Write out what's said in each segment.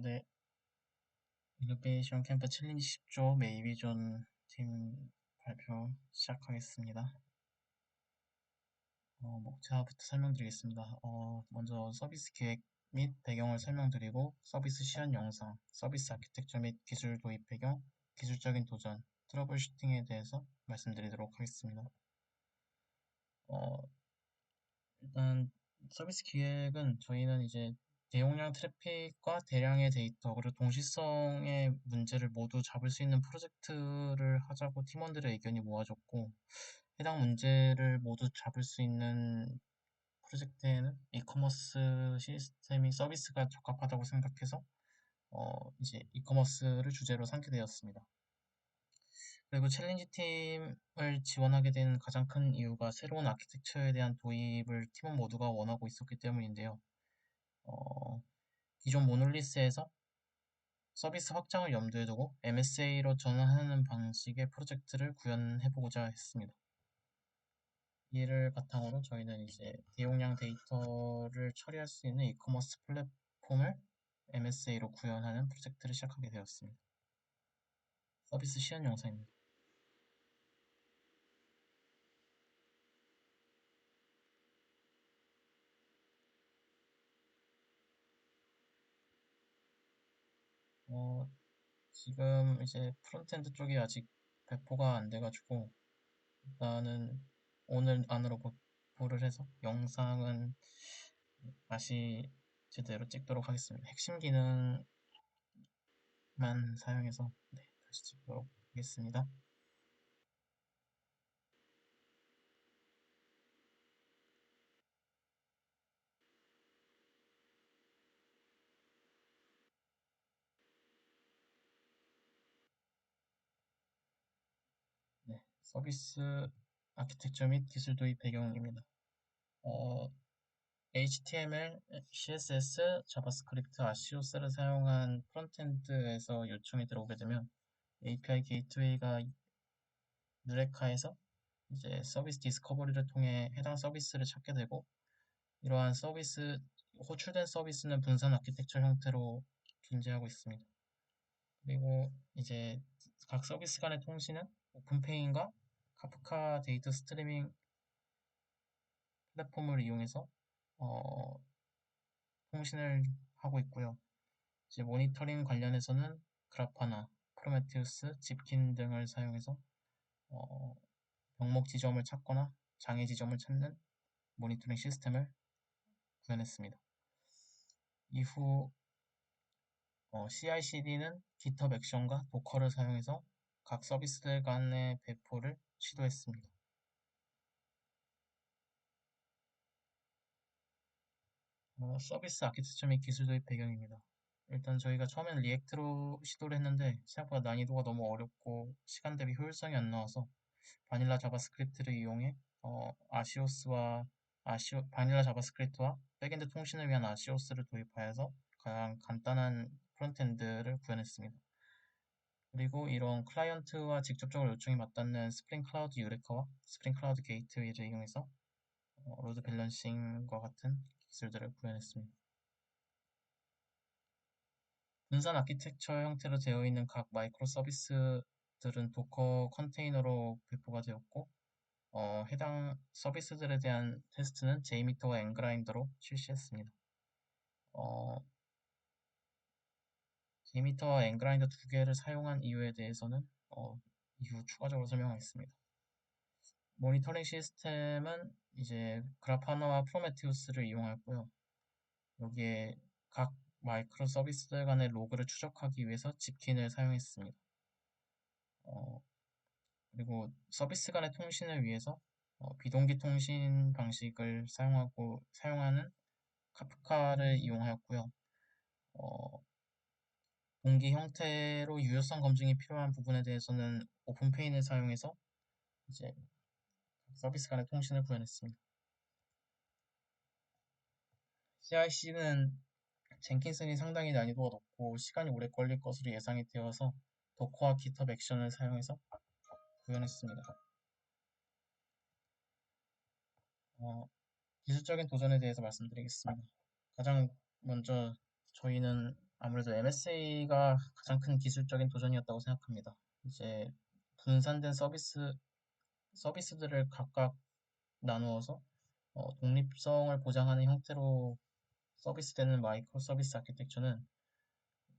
네. 이노베이션 캠프 챌린지 10조 메이비존 팀 발표 시작하겠습니다. 목차부터 설명드리겠습니다. 먼저 서비스 기획 및 배경을 설명드리고 서비스 시연 영상, 서비스 아키텍처 및 기술 도입 배경, 기술적인 도전, 트러블 슈팅에 대해서 말씀드리도록 하겠습니다. 어, 일단 서비스 기획은 저희는 이제 대용량 트래픽과 대량의 데이터 그리고 동시성의 문제를 모두 잡을 수 있는 프로젝트를 하자고 팀원들의 의견이 모아졌고 해당 문제를 모두 잡을 수 있는 프로젝트에는 이커머스 시스템이 서비스가 적합하다고 생각해서 이제 이커머스를 주제로 삼게 되었습니다. 그리고 챌린지 팀을 지원하게 된 가장 큰 이유가 새로운 아키텍처에 대한 도입을 팀원 모두가 원하고 있었기 때문인데요. 어, 기존 모놀리스에서 서비스 확장을 염두에 두고 MSA로 전환하는 방식의 프로젝트를 구현해보고자 했습니다. 이를 바탕으로 저희는 이제 대용량 데이터를 처리할 수 있는 이커머스 플랫폼을 MSA로 구현하는 프로젝트를 시작하게 되었습니다. 서비스 시연 영상입니다. 지금 이제 프론트엔드 쪽이 아직 배포가 안 돼가지고 일단은 오늘 안으로 배포를 해서 영상은 다시 제대로 찍도록 하겠습니다. 핵심 기능만 사용해서 다시 찍도록 하겠습니다. 네, 서비스 아키텍처 및 기술 도입 배경입니다. HTML, CSS, 자바스크립트, 아시오스를 사용한 프론트엔드에서 요청이 들어오게 되면 API 게이트웨이가 유레카에서 이제 서비스 디스커버리를 통해 해당 서비스를 찾게 되고 이러한 호출된 서비스는 분산 아키텍처 형태로 존재하고 있습니다. 그리고 이제 각 서비스 간의 통신은 오픈페인과 카프카 데이터 스트리밍 플랫폼을 이용해서 어, 통신을 하고 있고요. 이제 모니터링 관련해서는 그라파나, 프로메테우스, 집킨 등을 사용해서 어, 병목 지점을 찾거나 장애 지점을 찾는 모니터링 시스템을 구현했습니다. 이후 CI/CD는 GitHub 액션과 도커를 사용해서 각 서비스들 간의 배포를 시도했습니다. 서비스 아키텍처 및 기술 도입 배경입니다. 일단 저희가 처음엔 리액트로 시도를 했는데 생각보다 난이도가 너무 어렵고 시간 대비 효율성이 안 나와서 바닐라 자바스크립트를 이용해 바닐라 자바스크립트와 백엔드 통신을 위한 아시오스를 도입하여서 가장 간단한 프론트엔드를 구현했습니다. 그리고 이런 클라이언트와 직접적으로 요청이 맞닿는 스프링 클라우드 유레카와 스프링 클라우드 게이트웨이를 이용해서 로드 밸런싱과 같은 기술들을 구현했습니다. 분산 아키텍처 형태로 되어 있는 각 마이크로 서비스들은 도커 컨테이너로 배포가 되었고 해당 서비스들에 대한 테스트는 JMeter와 엔그라인더로 실시했습니다. JMeter와 엔그라인더 두 개를 사용한 이유에 대해서는 이후 추가적으로 설명하겠습니다. 모니터링 시스템은 이제 그라파나와 프로메테우스를 이용하였고요. 여기에 각 마이크로 서비스들 간의 로그를 추적하기 위해서 집킨을 사용했습니다. 그리고 서비스 간의 통신을 위해서 비동기 통신 방식을 사용하는 카프카를 이용하였고요. 어, 동기 형태로 유효성 검증이 필요한 부분에 대해서는 오픈페인을 사용해서 이제 서비스 간의 통신을 구현했습니다. CI/CD는 젠킨슨이 상당히 난이도가 높고 시간이 오래 걸릴 것으로 예상이 되어서 도커와 GitHub 액션을 사용해서 구현했습니다. 기술적인 도전에 대해서 말씀드리겠습니다. 가장 먼저 저희는 아무래도 MSA가 가장 큰 기술적인 도전이었다고 생각합니다. 이제 분산된 서비스들을 각각 나누어서 독립성을 보장하는 형태로 서비스되는 마이크로 서비스 아키텍처는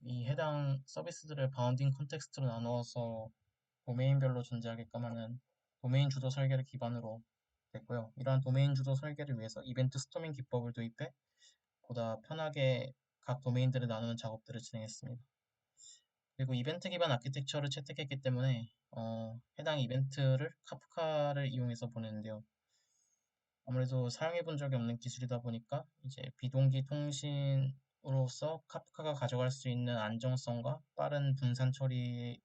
이 해당 서비스들을 바운딩 컨텍스트로 나누어서 도메인별로 존재하게끔 하는 도메인 주도 설계를 기반으로 됐고요. 이러한 도메인 주도 설계를 위해서 이벤트 스토밍 기법을 도입해 보다 편하게 각 도메인들을 나누는 작업들을 진행했습니다. 그리고 이벤트 기반 아키텍처를 채택했기 때문에 해당 이벤트를 카프카를 이용해서 보내는데요. 아무래도 사용해 본 적이 없는 기술이다 보니까 이제 비동기 통신으로서 카프카가 가져갈 수 있는 안정성과 빠른 분산 처리에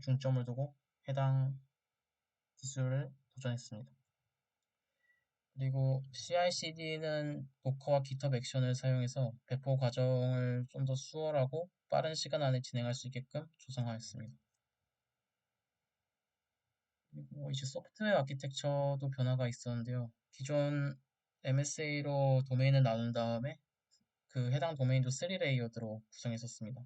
중점을 두고 해당 기술을 도전했습니다. 그리고 CI/CD는 도커와 GitHub 액션을 사용해서 배포 과정을 좀 더 수월하고 빠른 시간 안에 진행할 수 있게끔 조성하였습니다. 그리고 이제 소프트웨어 아키텍처도 변화가 있었는데요. 기존 MSA로 도메인을 나눈 다음에 그 해당 도메인도 3레이어드로 구성했었습니다.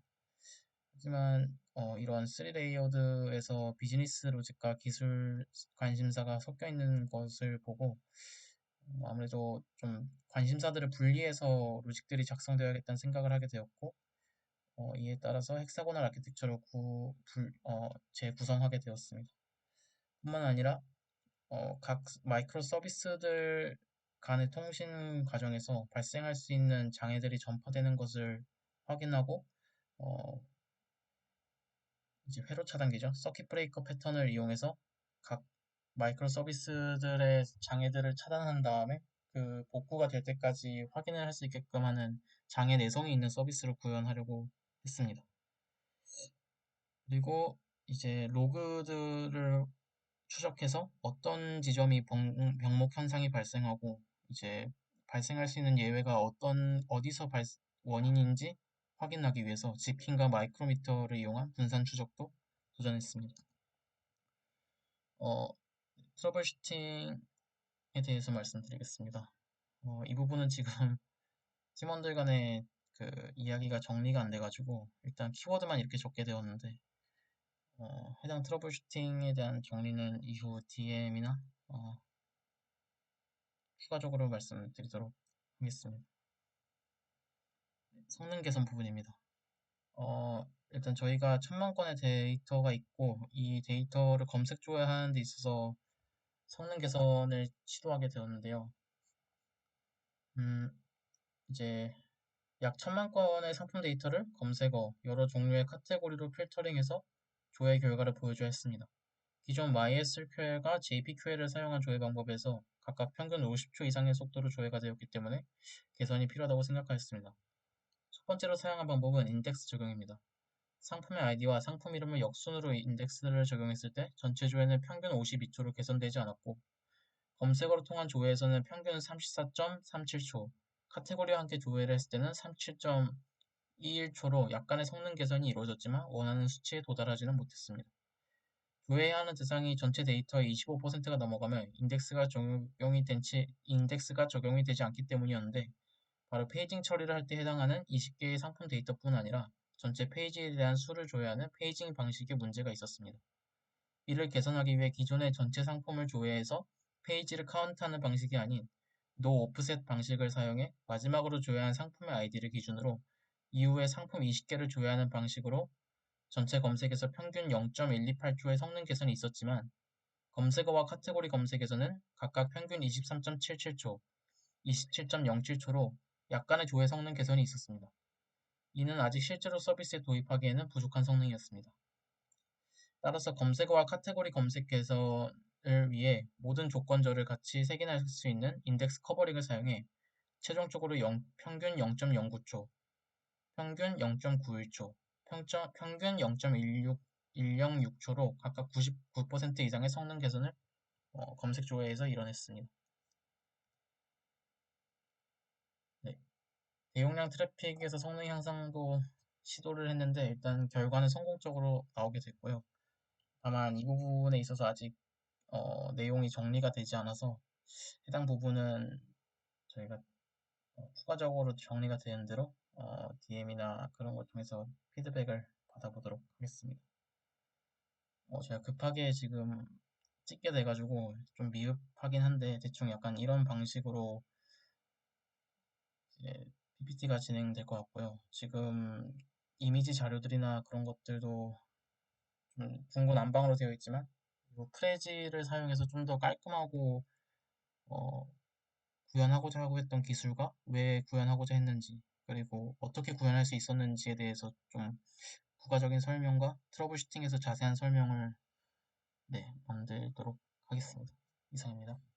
하지만 이런 3레이어드에서 비즈니스 로직과 기술 관심사가 섞여 있는 것을 보고 아무래도 좀 관심사들을 분리해서 로직들이 작성되어야겠다는 생각을 하게 되었고 이에 따라서 헥사고널 아키텍처로 재구성하게 되었습니다. 뿐만 아니라 각 마이크로 서비스들 간의 통신 과정에서 발생할 수 있는 장애들이 전파되는 것을 확인하고 어, 이제 회로 차단기죠. 서킷 브레이커 패턴을 이용해서 각 마이크로 서비스들의 장애들을 차단한 다음에 그 복구가 될 때까지 확인을 할 수 있게끔 하는 장애 내성이 있는 서비스를 구현하려고 했습니다. 그리고 이제 로그들을 추적해서 어떤 지점이 병목 현상이 발생하고 이제 발생할 수 있는 예외가 어디서 원인인지 확인하기 위해서 지핑과 마이크로미터를 이용한 분산 추적도 도전했습니다. 어, 트러블 슈팅에 대해서 말씀드리겠습니다. 이 부분은 지금 팀원들 간의 그 이야기가 정리가 안 돼가지고 일단 키워드만 이렇게 적게 되었는데 해당 트러블 슈팅에 대한 정리는 이후 DM이나 추가적으로 말씀드리도록 하겠습니다. 성능 개선 부분입니다. 일단 저희가 1000만 건의 데이터가 있고 이 데이터를 검색 조회하는 데 있어서 성능 개선을 시도하게 되었는데요. 이제 약 1000만 건의 상품 데이터를 검색어, 여러 종류의 카테고리로 필터링해서 조회 결과를 보여줘야 했습니다. 기존 MySQL과 JPQL을 사용한 조회 방법에서 각각 평균 50초 이상의 속도로 조회가 되었기 때문에 개선이 필요하다고 생각하였습니다. 첫 번째로 사용한 방법은 인덱스 적용입니다. 상품의 아이디와 상품 이름을 역순으로 인덱스를 적용했을 때 전체 조회는 평균 52초로 개선되지 않았고 검색어로 통한 조회에서는 평균 34.37초, 카테고리와 함께 조회를 했을 때는 37.21초로 약간의 성능 개선이 이루어졌지만 원하는 수치에 도달하지는 못했습니다. 조회해야 하는 대상이 전체 데이터의 25%가 넘어가면 인덱스가 적용이 되지 않기 때문이었는데 바로 페이징 처리를 할 때 해당하는 20개의 상품 데이터뿐 아니라 전체 페이지에 대한 수를 조회하는 페이징 방식에 문제가 있었습니다. 이를 개선하기 위해 기존의 전체 상품을 조회해서 페이지를 카운트하는 방식이 아닌 노 오프셋 방식을 사용해 마지막으로 조회한 상품의 아이디를 기준으로 이후에 상품 20개를 조회하는 방식으로 전체 검색에서 평균 0.128초의 성능 개선이 있었지만 검색어와 카테고리 검색에서는 각각 평균 23.77초, 27.07초로 약간의 조회 성능 개선이 있었습니다. 이는 아직 실제로 서비스에 도입하기에는 부족한 성능이었습니다. 따라서 검색어와 카테고리 검색 개선을 위해 모든 조건절을 같이 색인할 수 있는 인덱스 커버링을 사용해 최종적으로 평균 0.09초, 평균 0.91초, 평균 0.106초로 각각 99% 이상의 성능 개선을 검색 조회에서 이뤄냈습니다. 네. 대용량 트래픽에서 성능 향상도 시도를 했는데 일단 결과는 성공적으로 나오게 됐고요. 다만 이 부분에 있어서 아직 내용이 정리가 되지 않아서 해당 부분은 저희가 추가적으로 정리가 되는 대로 DM이나 그런 걸 통해서 피드백을 받아보도록 하겠습니다. 제가 급하게 지금 찍게 돼가지고 좀 미흡하긴 한데 대충 약간 이런 방식으로 이제 PPT가 진행될 것 같고요. 지금 이미지 자료들이나 그런 것들도 좀 중구난방으로 되어 있지만 그리고 프레지를 사용해서 좀 더 깔끔하고 어, 구현하고자 하고 했던 기술과 왜 구현하고자 했는지 그리고 어떻게 구현할 수 있었는지에 대해서 좀 부가적인 설명과 트러블 슈팅에서 자세한 설명을 네, 만들도록 하겠습니다. 이상입니다.